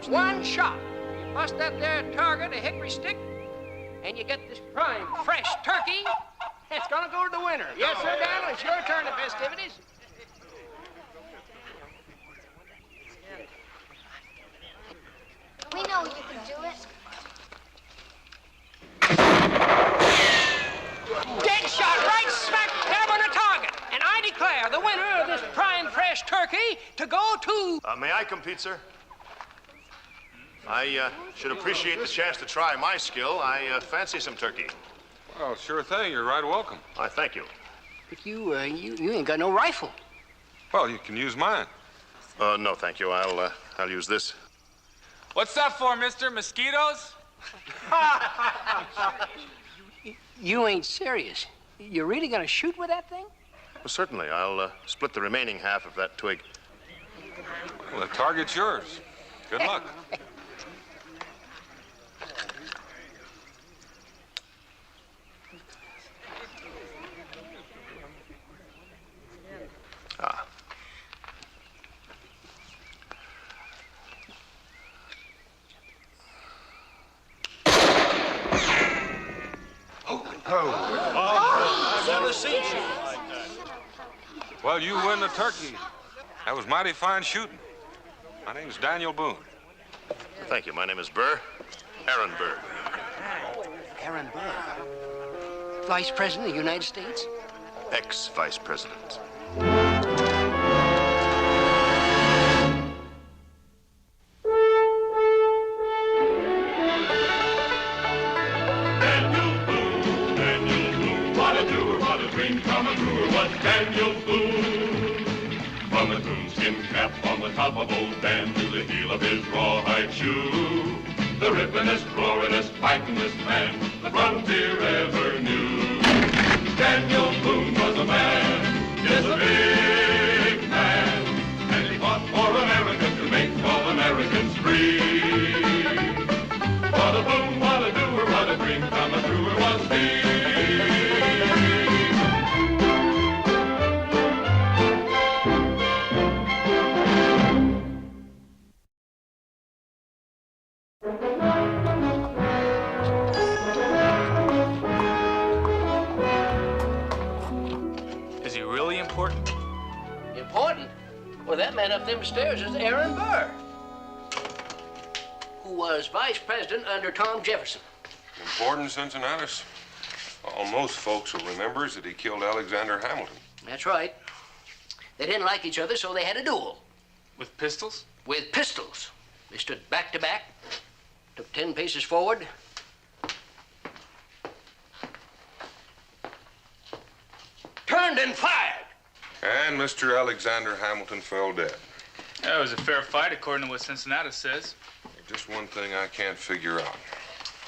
folks. One shot. You bust that there target, a hickory stick, and you get this prime, fresh turkey. It's gonna go to the winner. Yes, sir, Daniel, it's your turn of festivities. We know you can do it. Dead shot, right smack dab on the target. And I declare the winner of this prime, fresh turkey to go to... May I compete, sir? I should appreciate the chance to try my skill. I fancy some turkey. Well, sure thing. You're right welcome. I thank you. But you ain't got no rifle. Well, you can use mine. No, thank you. I'll use this. What's that for, mister? Mosquitoes? You ain't serious. You're really gonna shoot with that thing? Well, certainly. I'll split the remaining half of that twig. Well, the target's yours. Good luck. Ah. I've never seen you like that. Well, you win the turkey. That was mighty fine shooting. My name's Daniel Boone. Thank you. My name is Burr. Aaron Burr. Aaron Burr. Vice President of the United States? Ex-Vice President. Daniel Boone. From the coonskin cap on the top of old Dan to the heel of his rawhide shoe, the rippin'est, roarin'est, fightin'est man the frontier ever knew. Daniel Boone was a man, yes, a big man, and he fought for America to make all Americans free. What a boom, what a doer, what a dream come truer was he. Is he really important? Important? Well, that man up them stairs is Aaron Burr, who was vice president under Tom Jefferson. Important, Cincinnatus? All most folks will remember is that he killed Alexander Hamilton. That's right. They didn't like each other, so they had a duel. With pistols? With pistols. They stood back to back, took 10 paces forward, turned and fired. And Mr. Alexander Hamilton fell dead. That was a fair fight, according to what Cincinnatus says. Just one thing I can't figure out.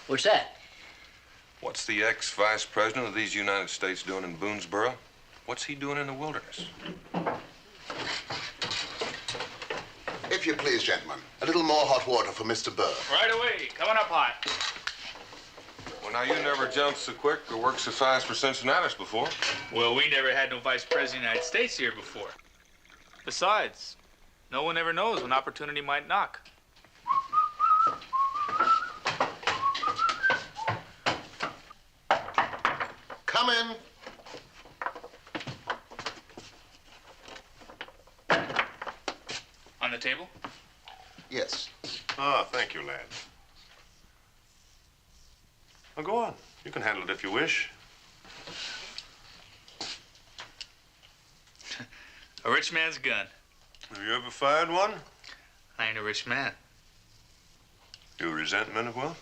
What's that? What's the ex-vice president of these United States doing in Boonesboro? What's he doing in the wilderness? If you please, gentlemen, a little more hot water for Mr. Burr. Right away. Coming up hot. Well, now, you never jumped so quick or worked so fast for Cincinnatus before. Well, we never had no vice president of the United States here before. Besides, no one ever knows when opportunity might knock. Come in. On the table? Yes. Ah, thank you, lad. Well, go on. You can handle it if you wish. A rich man's gun. Have you ever fired one? I ain't a rich man. You resent men of wealth?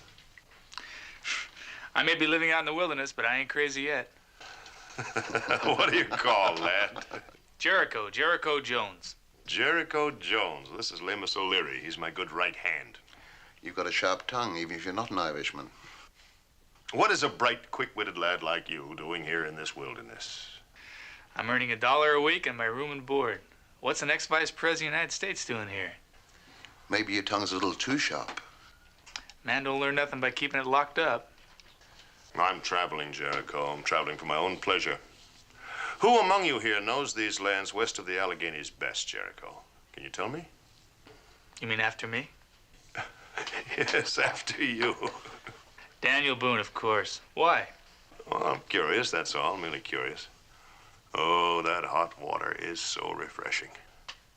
I may be living out in the wilderness, but I ain't crazy yet. What do you call, lad? Jericho Jones. Jericho Jones. This is Lemus O'Leary. He's my good right hand. You've got a sharp tongue, even if you're not an Irishman. What is a bright, quick-witted lad like you doing here in this wilderness? I'm earning $1 a week and my room and board. What's an ex-vice president of the United States doing here? Maybe your tongue's a little too sharp. Man don't learn nothing by keeping it locked up. I'm traveling, Jericho. I'm traveling for my own pleasure. Who among you here knows these lands west of the Alleghenies best, Jericho? Can you tell me? You mean after me? Yes, after you. Daniel Boone, of course. Why? Well, I'm curious, that's all. Merely curious. Oh, that hot water is so refreshing.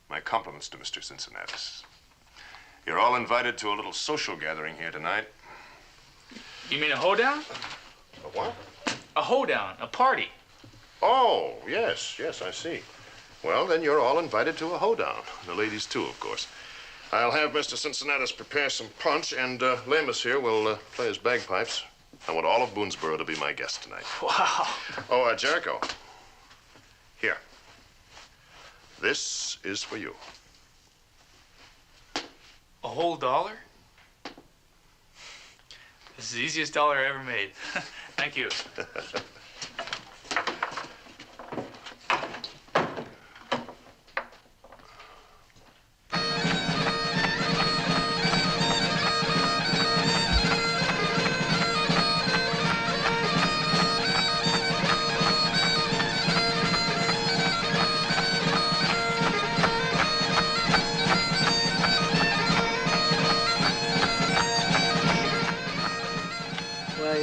My compliments to Mr. Cincinnatus. You're all invited to a little social gathering here tonight. You mean a hoedown? A what? A hoedown, a party. Oh, yes, I see. Well, then you're all invited to a hoedown. The ladies, too, of course. I'll have Mr. Cincinnatus prepare some punch, and Lemus here will play his bagpipes. I want all of Boonesboro to be my guest tonight. Wow. Oh, Jericho. Here. This is for you. A whole $1? This is the easiest dollar I ever made. Thank you.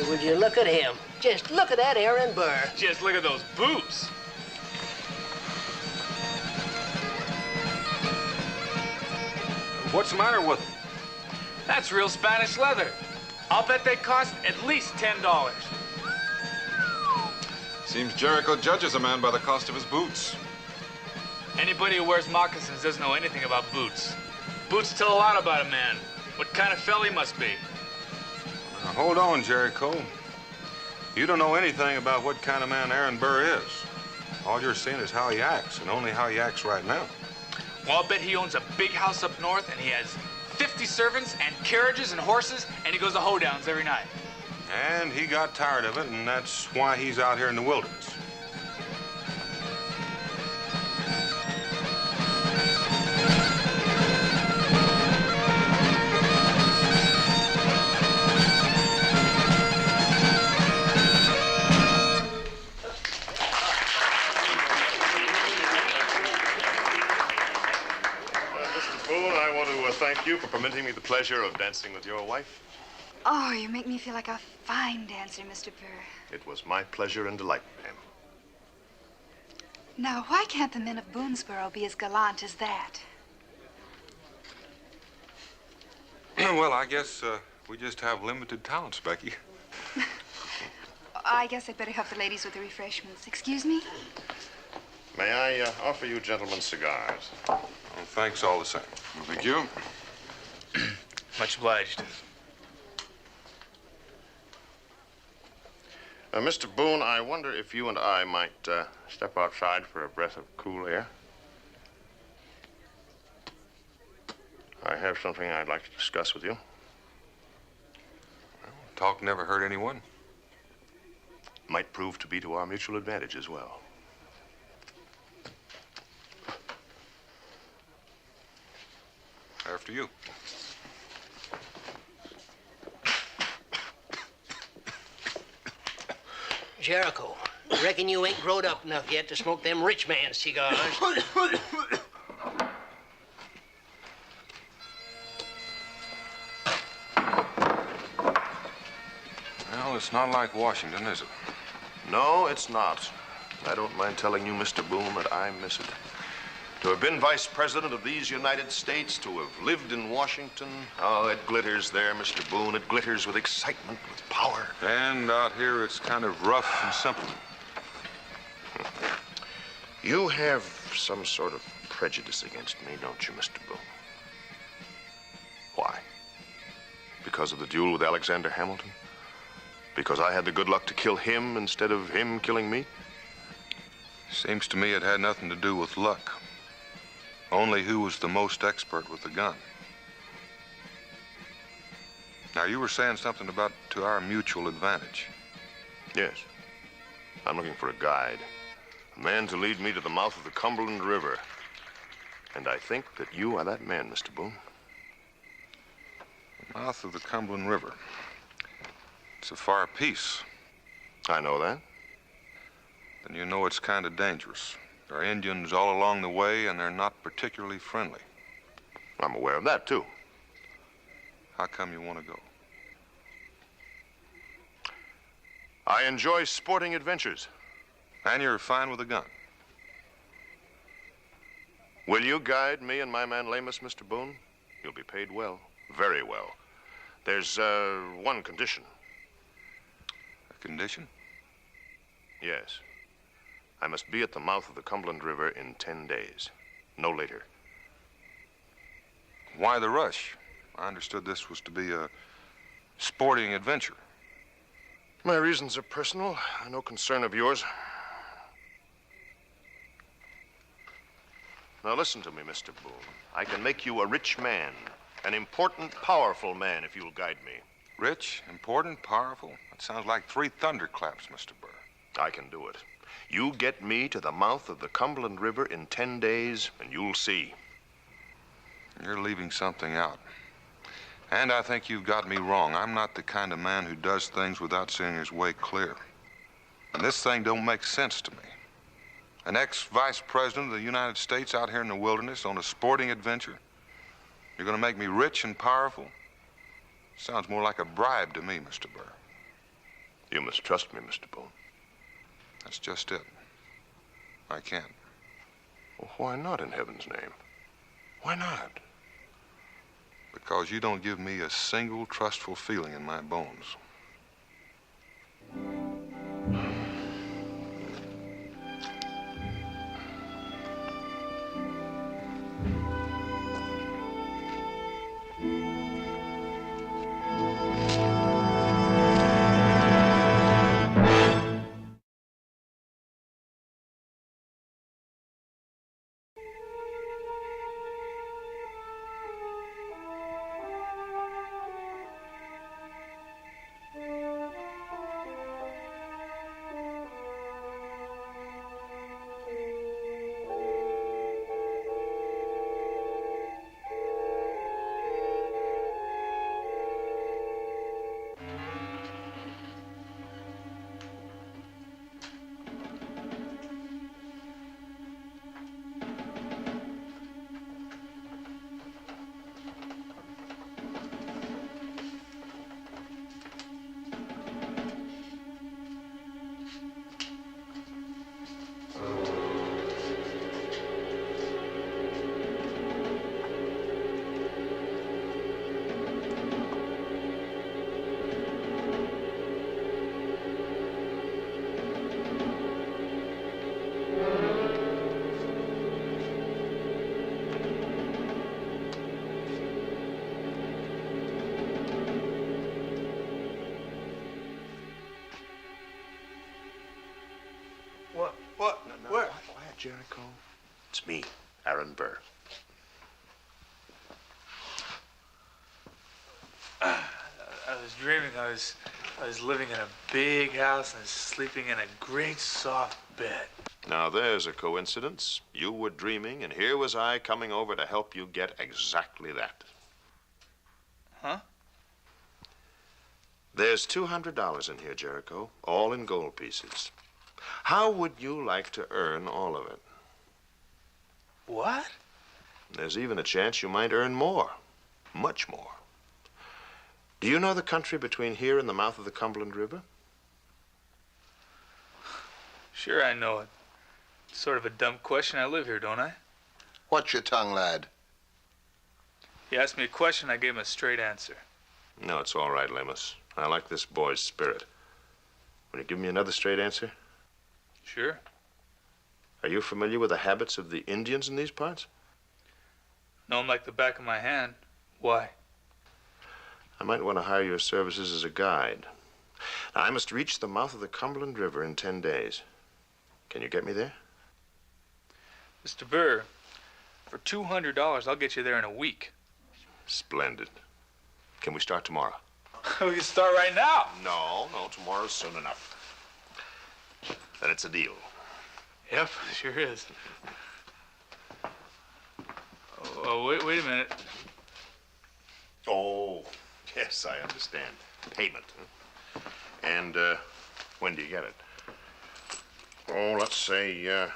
Would you look at him? Just look at that Aaron Burr. Just look at those boots. What's the matter with them? That's real Spanish leather. I'll bet they cost at least $10. Seems Jericho judges a man by the cost of his boots. Anybody who wears moccasins doesn't know anything about boots. Boots tell a lot about a man. What kind of fella he must be. Now, hold on, Jericho. You don't know anything about what kind of man Aaron Burr is. All you're seeing is how he acts, and only how he acts right now. Well, I'll bet he owns a big house up north, and he has 50 servants and carriages and horses, and he goes to hoedowns every night. And he got tired of it, and that's why he's out here in the wilderness. Mr. Boone, I want to thank you for permitting me the pleasure of dancing with your wife. Oh, you make me feel like a fine dancer, Mr. Burr. It was my pleasure and delight, ma'am. Now, why can't the men of Boonesboro be as gallant as that? Well, I guess we just have limited talents, Becky. I guess I'd better help the ladies with the refreshments. Excuse me? May I offer you gentlemen cigars? Well, thanks all the same. Thank you. Much obliged. Mr. Boone, I wonder if you and I might step outside for a breath of cool air. I have something I'd like to discuss with you. Well, talk never hurt anyone. Might prove to be to our mutual advantage as well. After you. Jericho, reckon you ain't growed up enough yet to smoke them rich man cigars. Well, it's not like Washington, is it? No, it's not. I don't mind telling you, Mr. Boone, that I miss it. To have been vice president of these United States, to have lived in Washington, oh, it glitters there, Mr. Boone. It glitters with excitement, with power. And out here, it's kind of rough and simple. You have some sort of prejudice against me, don't you, Mr. Boone? Why? Because of the duel with Alexander Hamilton? Because I had the good luck to kill him instead of him killing me? Seems to me it had nothing to do with luck. Only who was the most expert with the gun. Now, you were saying something about to our mutual advantage. Yes. I'm looking for a guide. A man to lead me to the mouth of the Cumberland River. And I think that you are that man, Mr. Boone. The mouth of the Cumberland River. It's a far piece. I know that. Then you know it's kind of dangerous. There are Indians all along the way, and they're not particularly friendly. I'm aware of that, too. How come you want to go? I enjoy sporting adventures. And you're fine with a gun? Will you guide me and my man Lamus, Mr. Boone? You'll be paid well, very well. There's one condition. A condition? Yes. I must be at the mouth of the Cumberland River in 10 days. No later. Why the rush? I understood this was to be a sporting adventure. My reasons are personal, no concern of yours. Now listen to me, Mr. Boone. I can make you a rich man, an important, powerful man, if you'll guide me. Rich, important, powerful? That sounds like 3 thunderclaps, Mr. Burr. I can do it. You get me to the mouth of the Cumberland River in 10 days, and you'll see. You're leaving something out. And I think you've got me wrong. I'm not the kind of man who does things without seeing his way clear. And this thing don't make sense to me. An ex-vice president of the United States out here in the wilderness on a sporting adventure? You're gonna make me rich and powerful? Sounds more like a bribe to me, Mr. Burr. You must trust me, Mr. Boone. That's just it. I can't. Well, why not, in heaven's name? Why not? Because you don't give me a single trustful feeling in my bones. Jericho? It's me, Aaron Burr. I was dreaming I was living in a big house and I was sleeping in a great soft bed. Now there's a coincidence. You were dreaming, and here was I coming over to help you get exactly that. Huh? There's $200 in here, Jericho, all in gold pieces. How would you like to earn all of it? What? There's even a chance you might earn more, much more. Do you know the country between here and the mouth of the Cumberland River? Sure, I know it. It's sort of a dumb question. I live here, don't I? Watch your tongue, lad. He asked me a question, I gave him a straight answer. No, it's all right, Lemus. I like this boy's spirit. Will you give me another straight answer? Sure. Are you familiar with the habits of the Indians in these parts? Know him like the back of my hand. Why? I might want to hire your services as a guide. Now, I must reach the mouth of the Cumberland River in 10 days. Can you get me there? Mr. Burr, for $200, I'll get you there in a week. Splendid. Can we start tomorrow? We can start right now. No, tomorrow's soon enough. Then it's a deal. Yep, sure is. Oh, wait a minute. Oh, yes, I understand. Payment. Huh? And when do you get it? Oh, let's say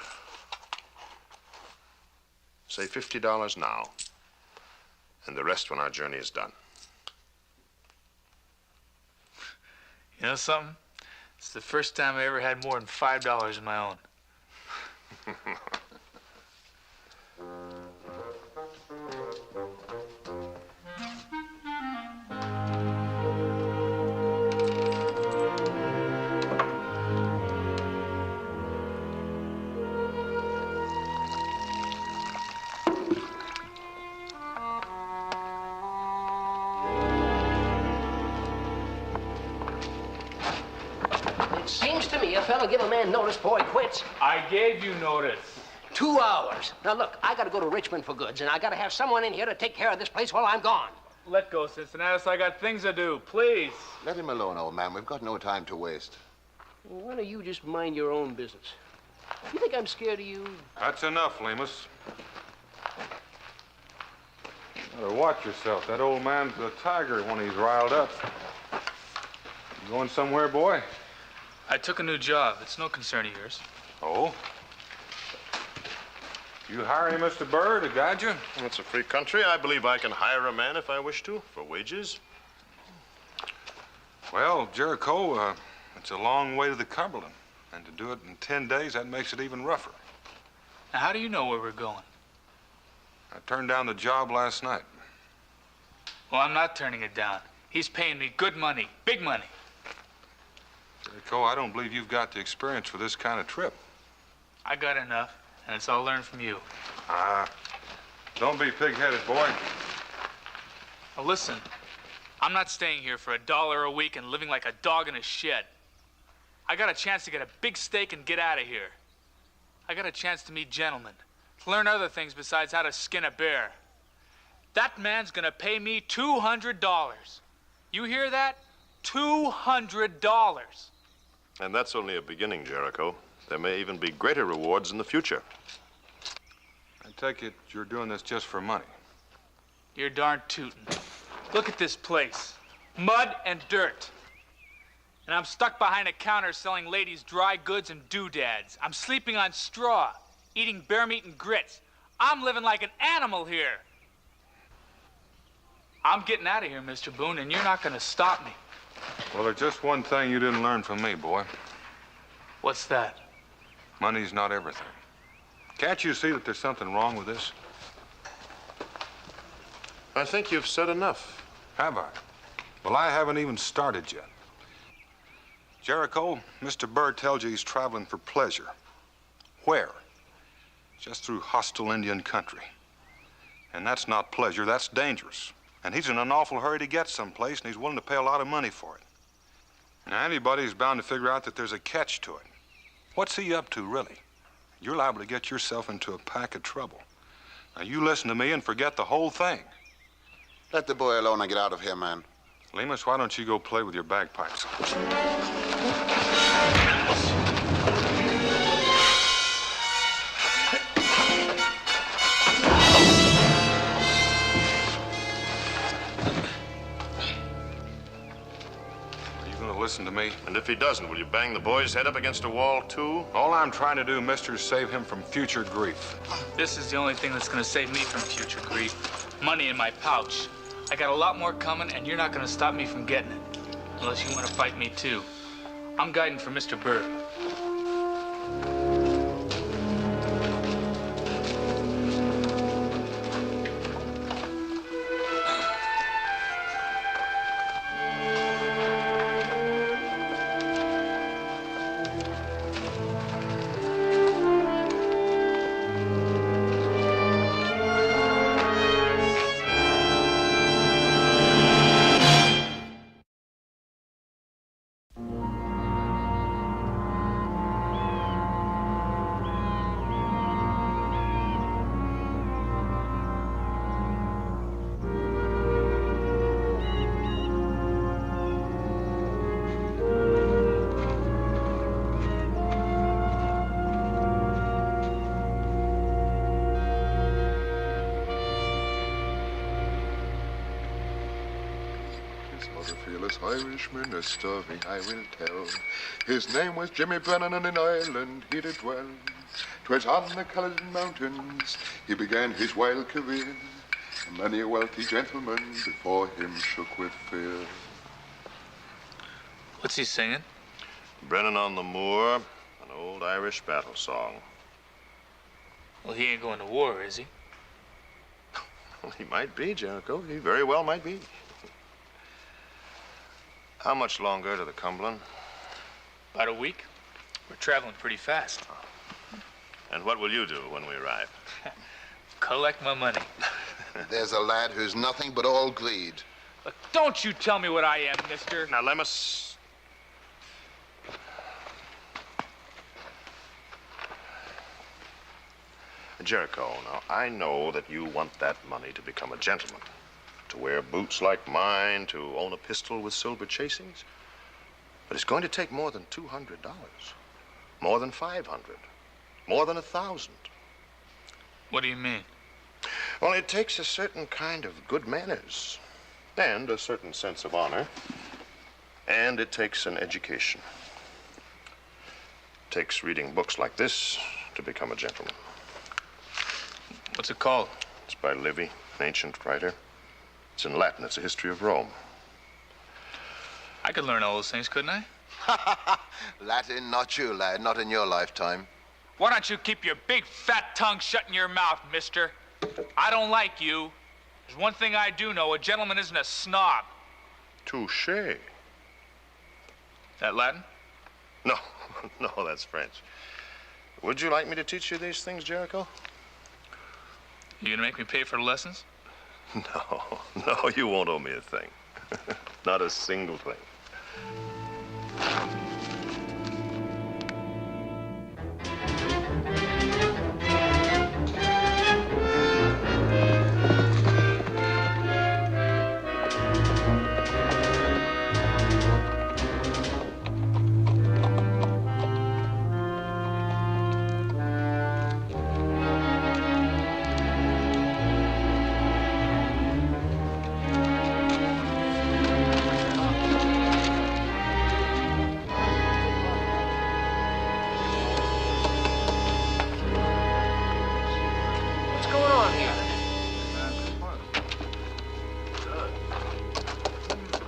$50 now. And the rest when our journey is done. You know something? It's the first time I ever had more than $5 in my own. Seems to me a fella give a man notice before he quits. I gave you notice. 2 hours. Now, look, I gotta go to Richmond for goods, and I gotta have someone in here to take care of this place while I'm gone. Let go, Cincinnatus. I got things to do. Please. Let him alone, old man. We've got no time to waste. Well, why don't you just mind your own business? You think I'm scared of you? That's enough, Lemus. Better watch yourself. That old man's a tiger when he's riled up. You going somewhere, boy? I took a new job. It's no concern of yours. Oh? You hiring Mr. Burr to guide you? It's a free country. I believe I can hire a man if I wish to, for wages. Well, Jericho, it's a long way to the Cumberland. And to do it in 10 days, that makes it even rougher. Now, how do you know where we're going? I turned down the job last night. Well, I'm not turning it down. He's paying me good money, big money. Jericho, I don't believe you've got the experience for this kind of trip. I got enough, and it's all learned from you. Don't be pig-headed, boy. Now, listen, I'm not staying here for $1 a week and living like a dog in a shed. I got a chance to get a big steak and get out of here. I got a chance to meet gentlemen, to learn other things besides how to skin a bear. That man's gonna pay me $200. You hear that? $200. And that's only a beginning, Jericho. There may even be greater rewards in the future. I take it you're doing this just for money. You're darn tootin'. Look at this place. Mud and dirt. And I'm stuck behind a counter selling ladies dry goods and doodads. I'm sleeping on straw, eating bear meat and grits. I'm living like an animal here. I'm getting out of here, Mr. Boone, and you're not gonna stop me. Well, there's just one thing you didn't learn from me, boy. What's that? Money's not everything. Can't you see that there's something wrong with this? I think you've said enough. Have I? Well, I haven't even started yet. Jericho, Mr. Burr tells you he's traveling for pleasure. Where? Just through hostile Indian country. And that's not pleasure, that's dangerous. And he's in an awful hurry to get someplace, and he's willing to pay a lot of money for it. Now, anybody's bound to figure out that there's a catch to it. What's he up to, really? You're liable to get yourself into a pack of trouble. Now, you listen to me and forget the whole thing. Let the boy alone and get out of here, man. Lemus, why don't you go play with your bagpipes? Listen to me. And if he doesn't, will you bang the boy's head up against a wall, too? All I'm trying to do, mister, is save him from future grief. This is the only thing that's gonna save me from future grief. Money in my pouch. I got a lot more coming, and you're not gonna stop me from getting it. Unless you want to fight me, too. I'm guiding for Mr. Burr. Irishman, a story I will tell. His name was Jimmy Brennan, and in Ireland he did dwell. 'Twas on the Culloden Mountains he began his wild career. Many a wealthy gentleman before him shook with fear. What's he singing? Brennan on the Moor, an old Irish battle song. Well, he ain't going to war, is he? Well, he might be, Jericho. He very well might be. How much longer to the Cumberland? About a week. We're traveling pretty fast. And what will you do when we arrive? Collect my money. There's a lad who's nothing but all greed. Look, don't you tell me what I am, mister. Now, Lemus. Jericho, now, I know that you want that money to become a gentleman, to wear boots like mine, to own a pistol with silver chasings. But it's going to take more than $200, more than $500, more than $1,000. What do you mean? Well, it takes a certain kind of good manners and a certain sense of honor, and it takes an education. It takes reading books like this to become a gentleman. What's it called? It's by Livy, an ancient writer. It's in Latin. It's a history of Rome. I could learn all those things, couldn't I? Latin, not you, lad. Not in your lifetime. Why don't you keep your big fat tongue shut in your mouth, mister? I don't like you. There's one thing I do know. A gentleman isn't a snob. Touché. That Latin? No, no, that's French. Would you like me to teach you these things, Jericho? You gonna make me pay for the lessons? No, you won't owe me a thing. Not a single thing.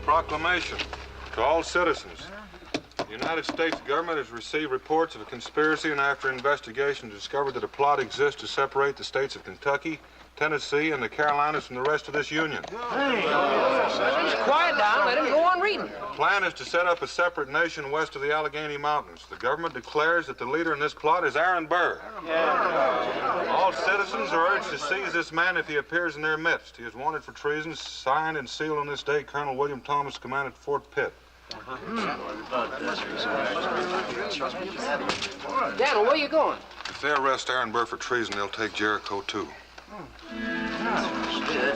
Proclamation to all citizens. The United States government has received reports of a conspiracy and after investigation discovered that a plot exists to separate the states of Kentucky, Tennessee, and the Carolinas from the rest of this union. Hey, just quiet down. Let him go on reading. The plan is to set up a separate nation west of the Allegheny Mountains. The government declares that the leader in this plot is Aaron Burr. All citizens are urged to seize this man if he appears in their midst. He is wanted for treason, signed and sealed on this day, Colonel William Thomas, commanded Fort Pitt. Daniel, where you going? If they arrest Aaron Burr for treason, they'll take Jericho, too.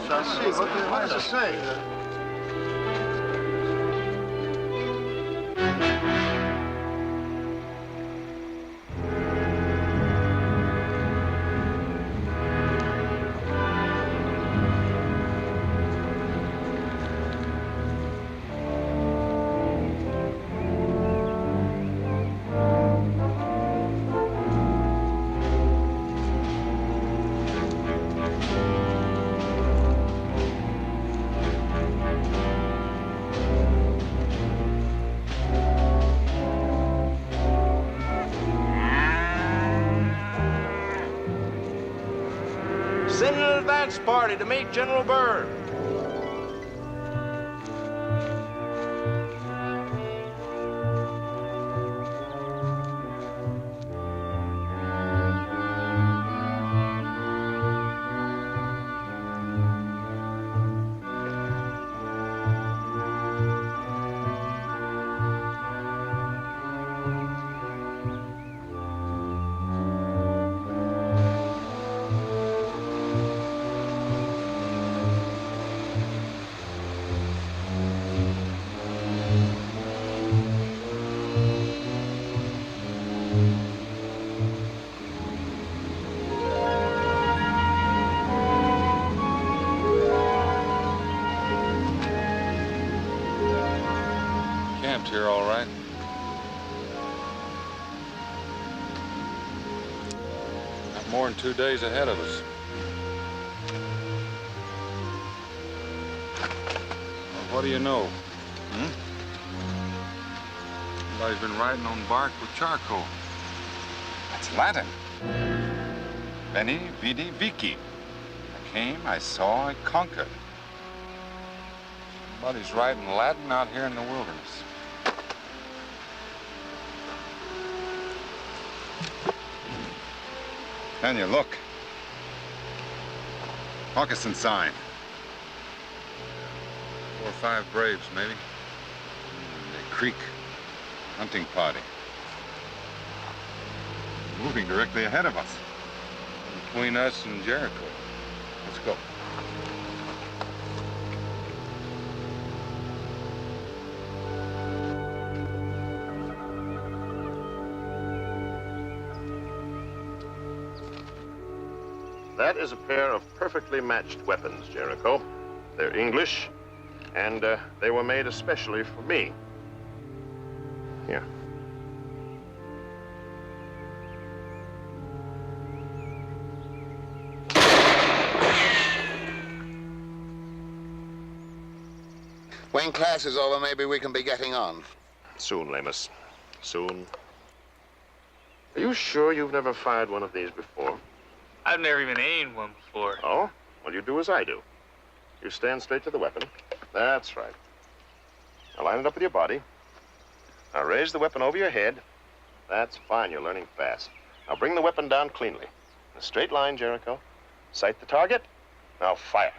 Let's see. What does it say? Send an advance party to meet General Burr. Camped here all right. Not more than 2 days ahead of us. Well, what do you know? Somebody's been writing on bark with charcoal. That's Latin. Veni, vidi, vici. I came, I saw, I conquered. Somebody's writing Latin out here in the wilderness. Daniel, look. Moccasin sign. 4 or 5 braves, maybe. The creek. Hunting party. Moving directly ahead of us. Between us and Jericho. Let's go. That is a pair of perfectly matched weapons, Jericho. They're English, and they were made especially for me. Here. When class is over, maybe we can be getting on. Soon, Lamus. Soon. Are you sure you've never fired one of these before? I've never even aimed one before. Oh? Well, you do as I do. You stand straight to the weapon. That's right. Now line it up with your body. Now raise the weapon over your head. That's fine. You're learning fast. Now bring the weapon down cleanly. In a straight line, Jericho. Sight the target. Now fire.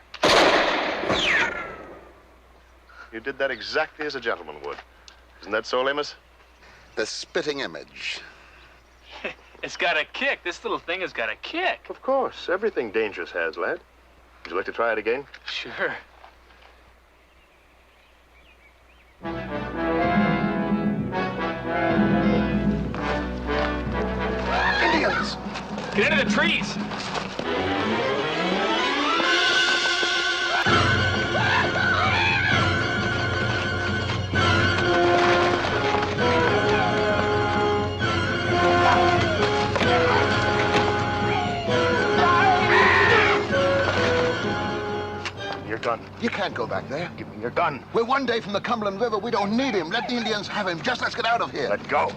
You did that exactly as a gentleman would. Isn't that so, Lamus? The spitting image. It's got a kick. This little thing has got a kick. Of course. Everything dangerous has, lad. Would you like to try it again? Sure. Indians! Get into the trees! Your gun. You can't go back there. Give me your gun. We're 1 day from the Cumberland River. We don't need him. Let the Indians have him. Just let's get out of here. Let go.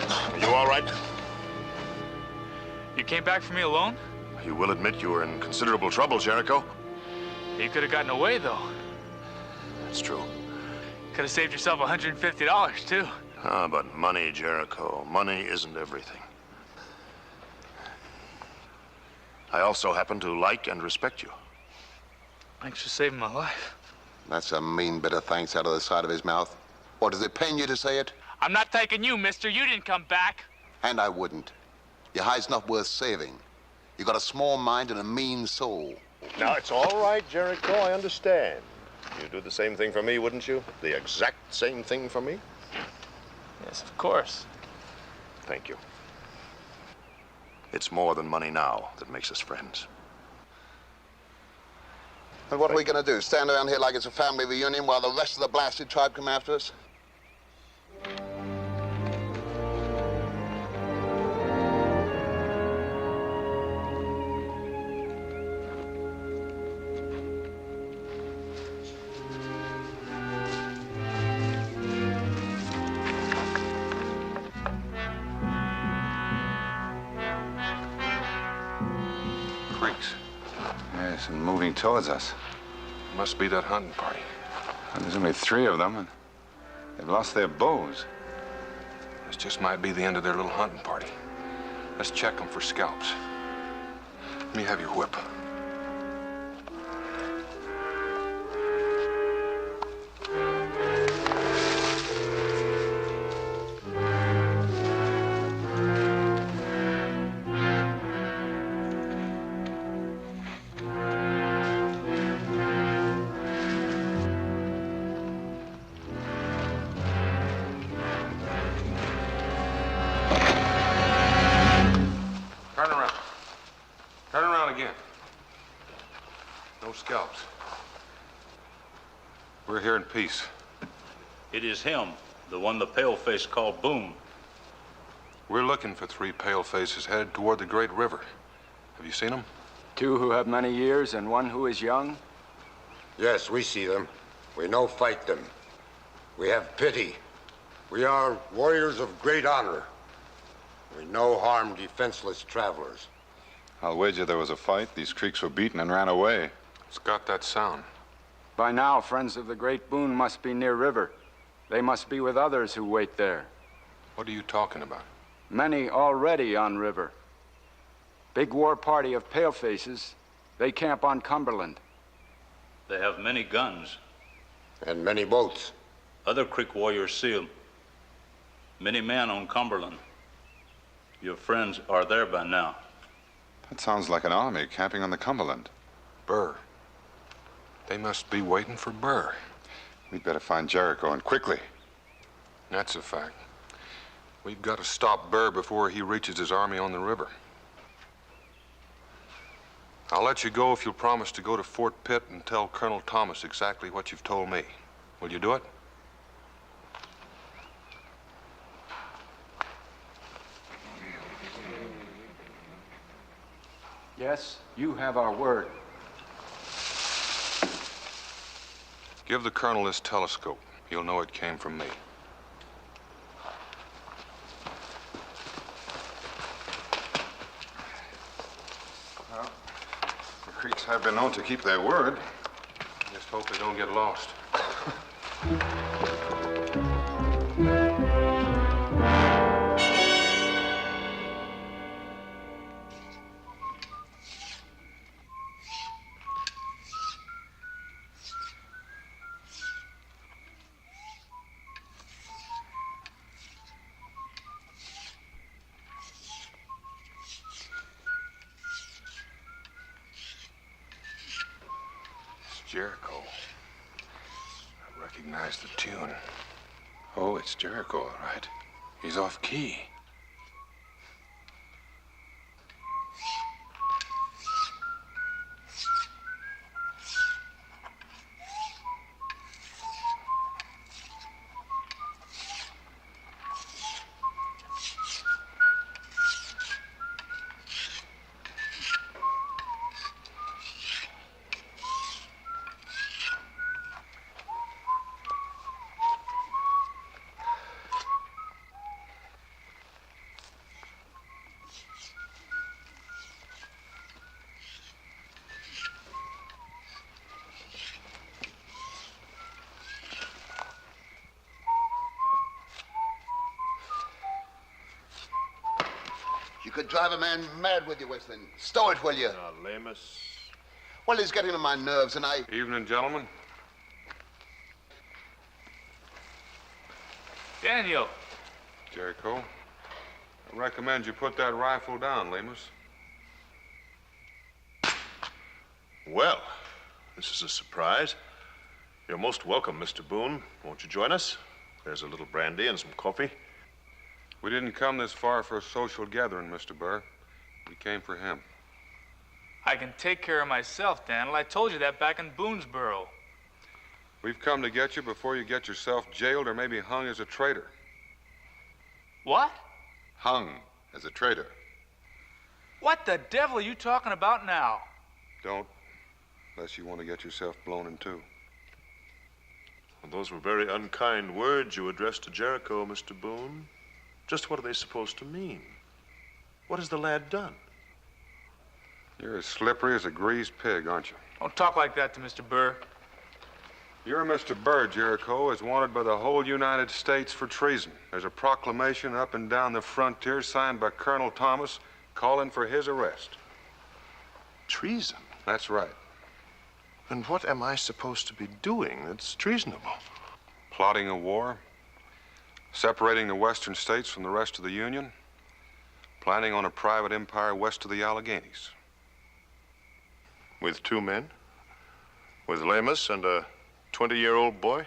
Are you all right? You came back for me alone? You will admit you were in considerable trouble, Jericho. You could have gotten away, though. That's true. Could have saved yourself $150, too. Ah, but money, Jericho. Money isn't everything. I also happen to like and respect you. Thanks for saving my life. That's a mean bit of thanks out of the side of his mouth. Or does it pain you to say it? I'm not thanking you, mister. You didn't come back. And I wouldn't. Your hide's not worth saving. You got a small mind and a mean soul. Now, it's all right, Jericho. I understand. You'd do the same thing for me, wouldn't you? The exact same thing for me? Yes, of course. Thank you. It's more than money now that makes us friends. And what are we going to do? Stand around here like it's a family reunion while the rest of the blasted tribe come after us? Creeks. Yes, and moving towards us. Must be that hunting party. And there's only 3 of them, and they've lost their bows. This just might be the end of their little hunting party. Let's check them for scalps. Let me have your whip. Turn around. Turn around again. No scalps. We're here in peace. It is him, the one the paleface called Boone. We're looking for 3 palefaces headed toward the Great River. Have you seen them? 2 who have many years and 1 who is young? Yes, we see them. We no fight them. We have pity. We are warriors of great honor. We no harm defenseless travelers. I'll wager there was a fight. These Creeks were beaten and ran away. It's got that sound. By now, friends of the great Boone must be near river. They must be with others who wait there. What are you talking about? Many already on river. Big war party of palefaces. They camp on Cumberland. They have many guns. And many boats. Other Creek warriors see them. Many men on Cumberland. Your friends are there by now. That sounds like an army camping on the Cumberland. Burr. They must be waiting for Burr. We'd better find Jericho, and quickly. That's a fact. We've got to stop Burr before he reaches his army on the river. I'll let you go if you'll promise to go to Fort Pitt and tell Colonel Thomas exactly what you've told me. Will you do it? Yes, you have our word. Give the Colonel this telescope. He'll know it came from me. Well, the Creeks have been known to keep their word. Just hope they don't get lost. Jericho. I recognize the tune. Oh, it's Jericho, all right. He's off key. You could drive a man mad with you, Westland. Stow it, will you? Lamus. Well, he's getting on my nerves, and I... Evening, gentlemen. Daniel. Jericho. I recommend you put that rifle down, Lemus. Well, this is a surprise. You're most welcome, Mr. Boone. Won't you join us? There's a little brandy and some coffee. We didn't come this far for a social gathering, Mr. Burr. We came for him. I can take care of myself, Daniel. I told you that back in Boonesboro. We've come to get you before you get yourself jailed or maybe hung as a traitor. What? Hung as a traitor. What the devil are you talking about now? Don't, unless you want to get yourself blown in two. Well, those were very unkind words you addressed to Jericho, Mr. Boone. Just what are they supposed to mean? What has the lad done? You're as slippery as a greased pig, aren't you? Don't talk like that to Mr. Burr. You're Mr. Burr, Jericho, is wanted by the whole United States for treason. There's a proclamation up and down the frontier signed by Colonel Thomas calling for his arrest. Treason? That's right. And what am I supposed to be doing that's treasonable? Plotting a war, separating the western states from the rest of the Union, planning on a private empire west of the Alleghenies. With 2 men? With Lamus and a 20-year-old boy?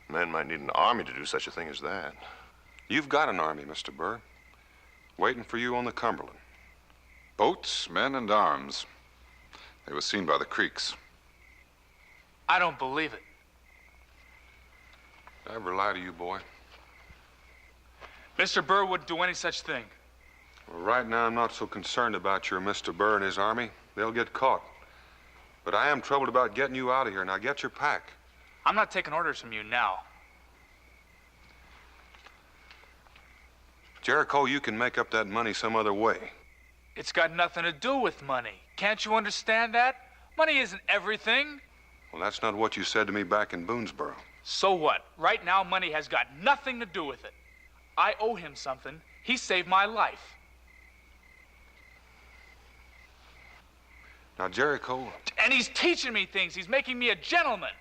A man might need an army to do such a thing as that. You've got an army, Mr. Burr, waiting for you on the Cumberland. Boats, men, and arms. They were seen by the Creeks. I don't believe it. Did I ever lie to you, boy? Mr. Burr wouldn't do any such thing. Well, right now, I'm not so concerned about your Mr. Burr and his army. They'll get caught. But I am troubled about getting you out of here. Now, get your pack. I'm not taking orders from you now. Jericho, you can make up that money some other way. It's got nothing to do with money. Can't you understand that? Money isn't everything. Well, that's not what you said to me back in Boonesboro. So what? Right now, money has got nothing to do with it. I owe him something. He saved my life. Now, Jericho... And he's teaching me things. He's making me a gentleman.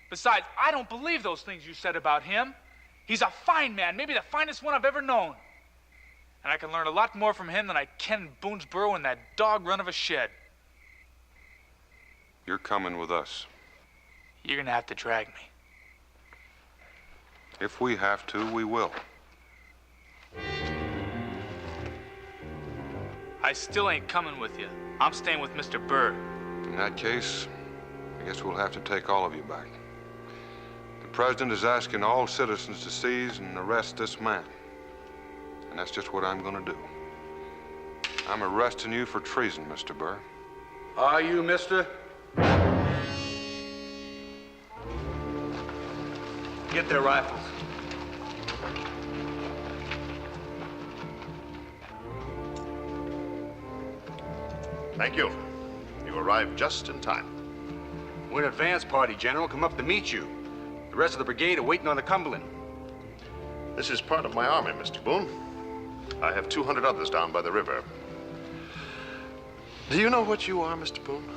Besides, I don't believe those things you said about him. He's a fine man, maybe the finest one I've ever known. And I can learn a lot more from him than I can in Boonesboro in that dog run of a shed. You're coming with us. You're gonna have to drag me. If we have to, we will. I still ain't coming with you. I'm staying with Mr. Burr. In that case, I guess we'll have to take all of you back. The president is asking all citizens to seize and arrest this man. And that's just what I'm gonna do. I'm arresting you for treason, Mr. Burr. Are you, mister? Get their rifles. Thank you. You arrived just in time. We're an advance party, General. Come up to meet you. The rest of the brigade are waiting on the Cumberland. This is part of my army, Mr. Boone. I have 200 others down by the river. Do you know what you are, Mr. Boone?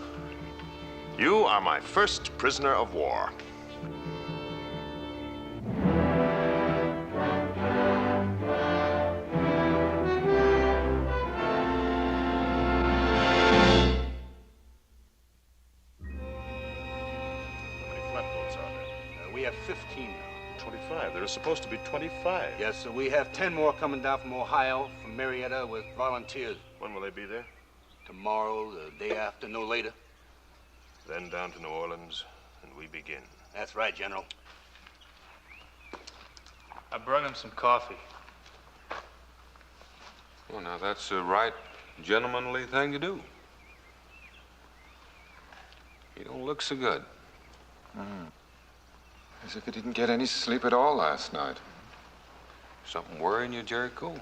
You are my first prisoner of war. We have 15 now. 25. There are supposed to be 25. Yes, sir. We have 10 more coming down from Ohio, from Marietta, with volunteers. When will they be there? Tomorrow, the day after, no later. Then down to New Orleans, and we begin. That's right, General. I brought him some coffee. Well, now, that's the right gentlemanly thing to do. You don't look so good. As if he didn't get any sleep at all last night. Something worrying you, Jericho?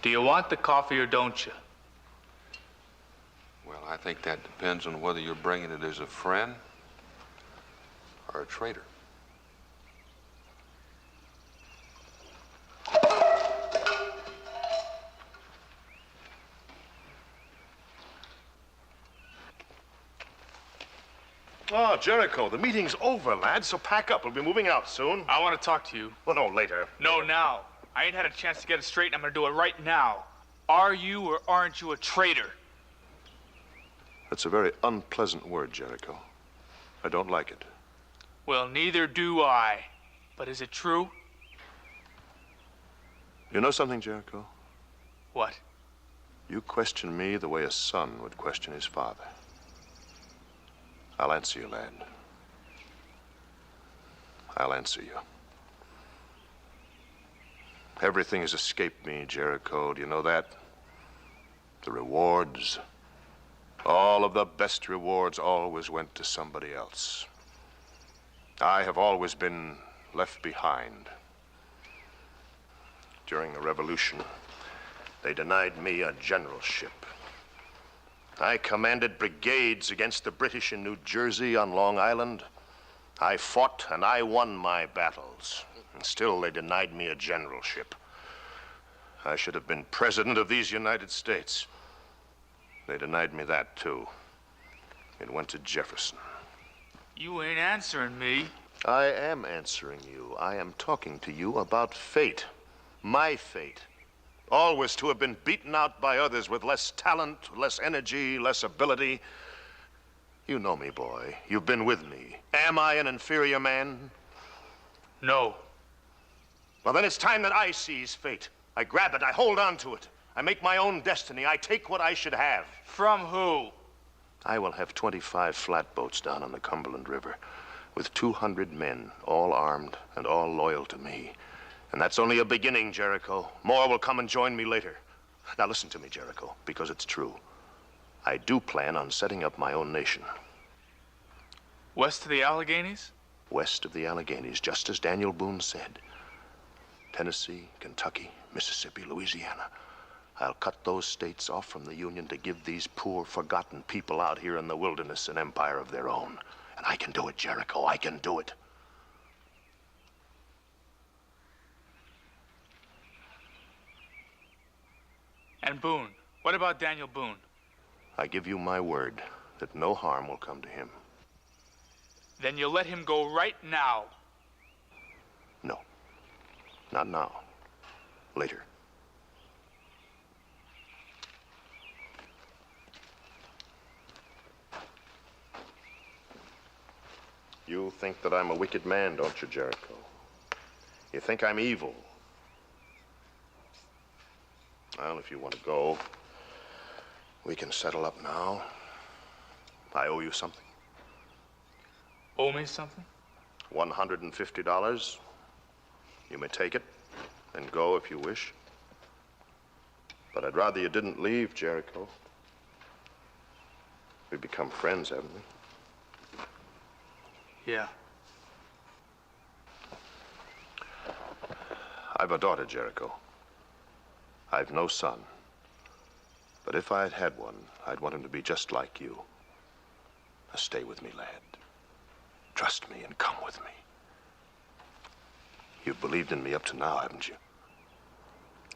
Do you want the coffee or don't you? Well, I think that depends on whether you're bringing it as a friend or a traitor. Oh, Jericho, the meeting's over, lad, so pack up. We'll be moving out soon. I want to talk to you. Well, no, later. No, now. I ain't had a chance to get it straight, and I'm gonna do it right now. Are you or aren't you a traitor? That's a very unpleasant word, Jericho. I don't like it. Well, neither do I. But is it true? You know something, Jericho? What? You question me the way a son would question his father. I'll answer you, lad. I'll answer you. Everything has escaped me, Jericho. Do you know that? The rewards. All of the best rewards always went to somebody else. I have always been left behind. During the Revolution, they denied me a generalship. I commanded brigades against the British in New Jersey, on Long Island. I fought and I won my battles. And still they denied me a generalship. I should have been president of these United States. They denied me that, too. It went to Jefferson. You ain't answering me. I am answering you. I am talking to you about fate. My fate. Always to have been beaten out by others with less talent, less energy, less ability. You know me, boy. You've been with me. Am I an inferior man? No. Well, then it's time that I seize fate. I grab it. I hold on to it. I make my own destiny. I take what I should have. From who? I will have 25 flatboats down on the Cumberland River. with 200 men, all armed and all loyal to me. And that's only a beginning, Jericho. More will come and join me later. Now listen to me, Jericho, because it's true. I do plan on setting up my own nation. West of the Alleghenies? West of the Alleghenies, just as Daniel Boone said. Tennessee, Kentucky, Mississippi, Louisiana. I'll cut those states off from the Union to give these poor, forgotten people out here in the wilderness an empire of their own. And I can do it, Jericho. I can do it. And Boone. What about Daniel Boone? I give you my word that no harm will come to him. Then you'll let him go right now. No. Not now. Later. You think that I'm a wicked man, don't you, Jericho? You think I'm evil. Well, if you want to go, we can settle up now. I owe you something. Owe me something? $150. You may take it and go if you wish. But I'd rather you didn't leave, Jericho. We've become friends, haven't we? Yeah. I've a daughter, Jericho. I've no son. But if I had had one, I'd want him to be just like you. Now stay with me, lad. Trust me and come with me. You've believed in me up to now, haven't you?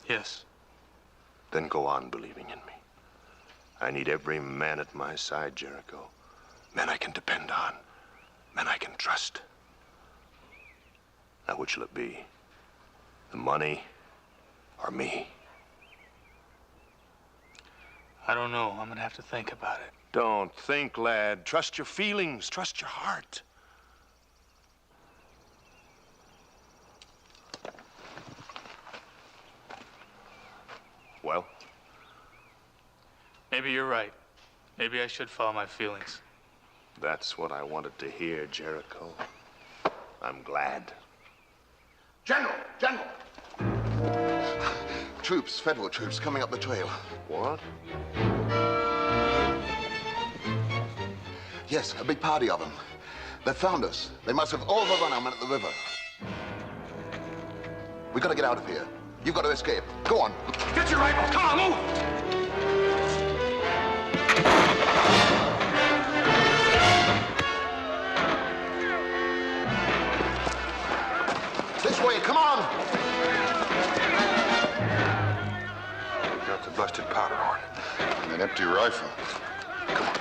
Yes. Then go on believing in me. I need every man at my side, Jericho. Men I can depend on. Men I can trust. Now, which shall it be? The money or me? I don't know. I'm gonna have to think about it. Don't think, lad. Trust your feelings. Trust your heart. Well? Maybe you're right. Maybe I should follow my feelings. That's what I wanted to hear, Jericho. I'm glad. General! General! Troops, federal troops, coming up the trail. What? Yes, a big party of them. They found us. They must have overrun our men at the river. We gotta get out of here. You've got to escape. Go on. Get your rifle. Come on, move! This way, come on! Got the busted powder horn. And an empty rifle. Come on.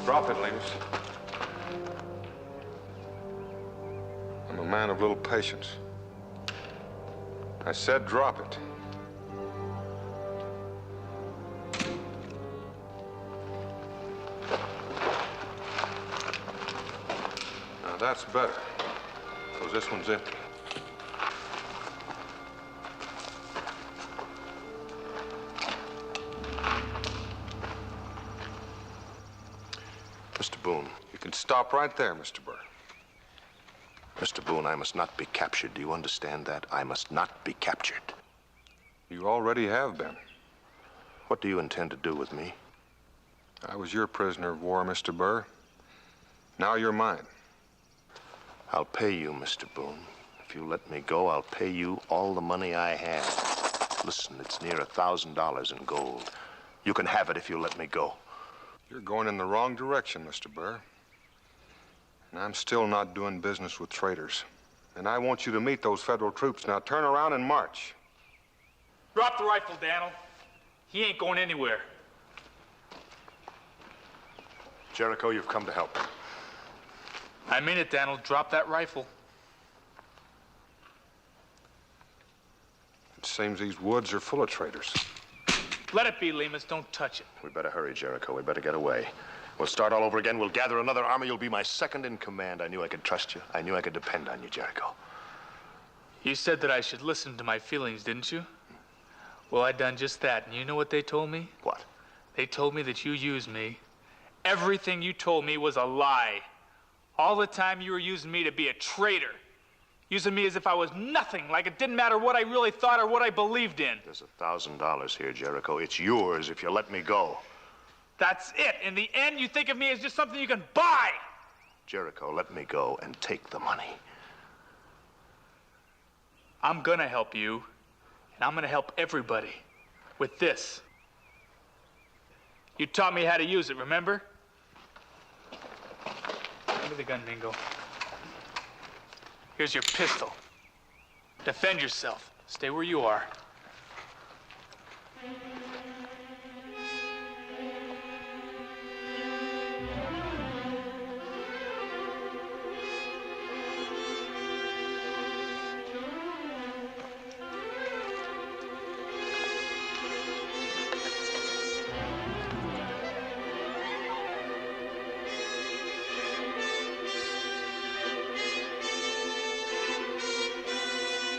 Drop it, Lemus. I'm a man of little patience. I said drop it. Now that's better, because this one's empty. Mr. Boone. You can stop right there, Mr. Burr. Mr. Boone, I must not be captured. Do you understand that? I must not be captured. You already have been. What do you intend to do with me? I was your prisoner of war, Mr. Burr. Now you're mine. I'll pay you, Mr. Boone. If you let me go, I'll pay you all the money I have. Listen, it's near $1,000 in gold. You can have it if you let me go. You're going in the wrong direction, Mr. Burr. And I'm still not doing business with traitors. And I want you to meet those federal troops. Now turn around and march. Drop the rifle, Daniel. He ain't going anywhere. Jericho, you've come to help. I mean it, Daniel. Drop that rifle. It seems these woods are full of traitors. Let it be, Lemus. Don't touch it. We better hurry, Jericho. We better get away. We'll start all over again. We'll gather another army. You'll be my second in command. I knew I could trust you. I knew I could depend on you, Jericho. You said that I should listen to my feelings, didn't you? Well, I done just that. And you know what they told me? What? They told me that you used me. Everything you told me was a lie. All the time you were using me to be a traitor. Using me as if I was nothing, like it didn't matter what I really thought or what I believed in. There's $1,000 here, Jericho. It's yours if you let me go. That's it. In the end, you think of me as just something you can buy. Jericho, let me go and take the money. I'm gonna help you, and I'm gonna help everybody with this. You taught me how to use it, remember? Give me the gun, Mingo. Here's your pistol. Defend yourself. Stay where you are.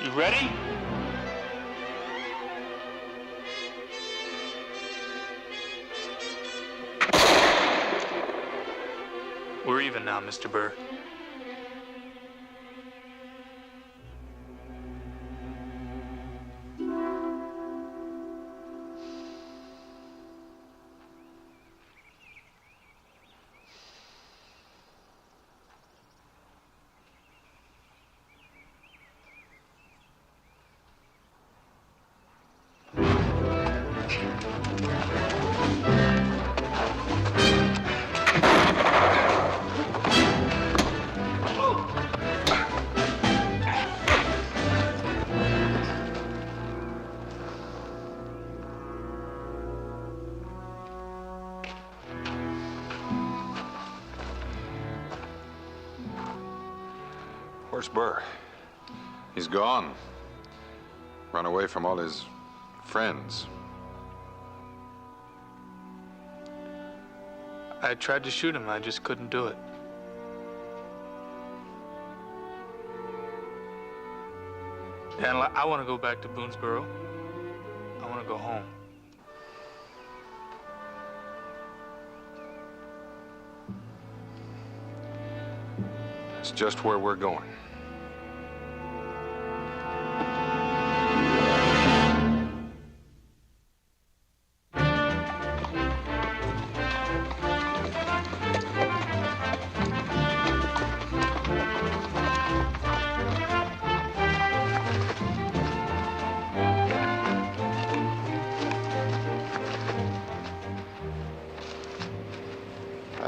You ready? We're even now, Mr. Burr. Where's Burr? He's gone. Run away from all his friends. I tried to shoot him, I just couldn't do it. And I want to go back to Boonesboro. I want to go home. It's just where we're going.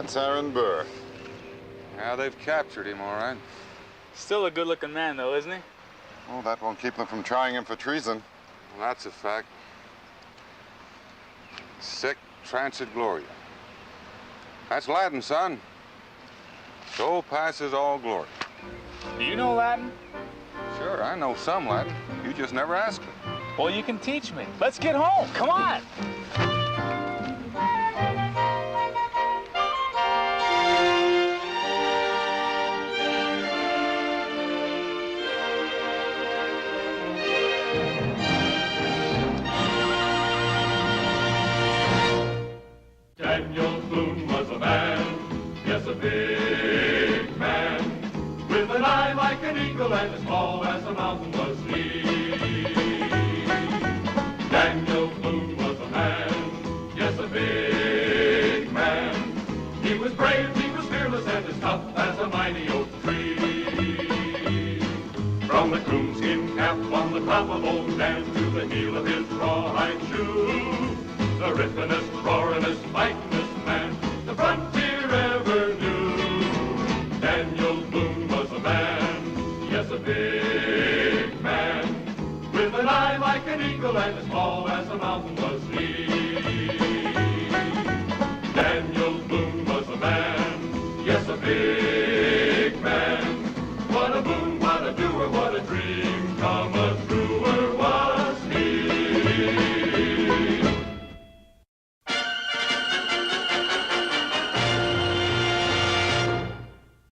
That's Aaron Burr. Yeah, they've captured him, all right. Still a good-looking man, though, isn't he? Well, that won't keep them from trying him for treason. Well, that's a fact. Sic transit gloria. That's Latin, son. So passes all glory. Do you know Latin? Sure, I know some Latin. You just never asked me. Well, you can teach me. Let's get home. Come on. Daniel Boone was a man, yes, a big man, with an eye like an eagle and as tall as a mountain was he. Daniel Boone was a man, yes, a big man. He was brave, he was fearless, and as tough as a mighty oak tree. From the coonskin cap on the top of old Dan to the heel of his rawhide shoe, the rippenest, roaringest, fightingest man the frontier ever knew. Daniel Boone was a man, yes, a big man, with an eye like an eagle and as tall as a mountain was he.